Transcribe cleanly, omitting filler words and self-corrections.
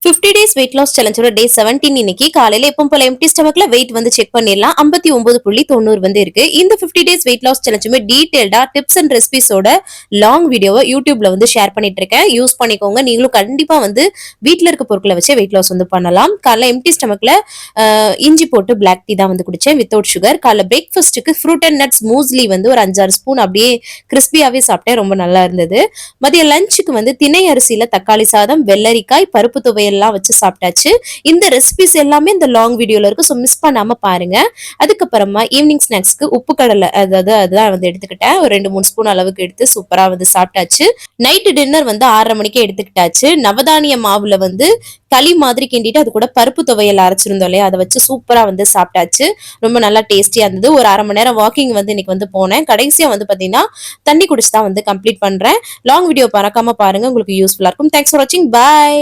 50 days weight loss சேலஞ்சோட day 17 இன்னைக்கு காலையில எப்பவும் போல எம்டி ஸ்டமக்ல வெயிட் வந்து செக் பண்ணிடலாம். 59.90 வந்து இருக்கு. இந்த 50 டேஸ் வெயிட் லாஸ் சேலஞ்சுமே டீடைல்டா டிப்ஸ் அண்ட் ரெசிபிஸோட லாங் வீடியோவை யூடியூப்ல வந்து ஷேர் பண்ணிட்டு இருக்கேன். யூஸ் பண்ணிக்கோங்க. நீங்களும் கண்டிப்பா வந்து வீட்டுல இருக்க பொருட்களை வச்சு வெயிட் லாஸ் வந்து பண்ணலாம். காலைல எம்டி ஸ்டமக்ல இஞ்சி போட்டு பிளாக் டீ தான் வந்து குடிச்சேன் வித்தவுட் சுகர். காலைல பிரேக்ஃபாஸ்ட்டுக்கு ஃப்ரூட் அண்ட் நட்ஸ் மூஸ்லி வந்து ஒரு 5-6 ஸ்பூன் அப்படியே கிறிஸ்பியாவே சாப்பிட்டேன். ரொம்ப நல்லா இருந்தது. மதிய லஞ்சுக்கு வந்து திணை அரிசியில தக்காளி சாதம், வெள்ளரிக்காய், பருப்பு துவையல் எல்லாம் வச்சு சாப்பிட்டாச்சு. இந்த ரெசிபிஸ் எல்லாமே இந்த லாங் வீடியோல இருக்கு. ஸோ மிஸ் பண்ணாம பாருங்க. அதுக்கப்புறமா ஈவினிங் ஸ்நாக்ஸ்க்கு உப்பு கடலை அதுதான் வந்து எடுத்துக்கிட்டேன். ஒரு 2-3 ஸ்பூன் அளவுக்கு எடுத்து சூப்பரா வந்து சாப்பிட்டாச்சு. நைட்டு டின்னர் வந்து 6:30 மணிக்கே எடுத்துக்கிட்டாச்சு. நவதானிய மாவுல வந்து களி மாதிரி கிண்டிட்டு அது கூட பருப்பு துவையல் அரைச்சிருந்தோம் இல்லையா, அதை வச்சு சூப்பரா வந்து சாப்பிட்டாச்சு. ரொம்ப நல்லா டேஸ்டியா இருந்தது. ஒரு 1/2 மணி நேரம் வாக்கிங் வந்து இன்னைக்கு வந்து போனேன். கடைசியா வந்து பாத்தீங்கன்னா தண்ணி குடிச்சு தான் வந்து கம்ப்ளீட் பண்றேன். லாங் வீடியோ பறக்காம பாருங்க, உங்களுக்கு யூஸ்ஃபுல்லா இருக்கும். தேங்க்ஸ் ஃபார் வாட்சிங். பாய்.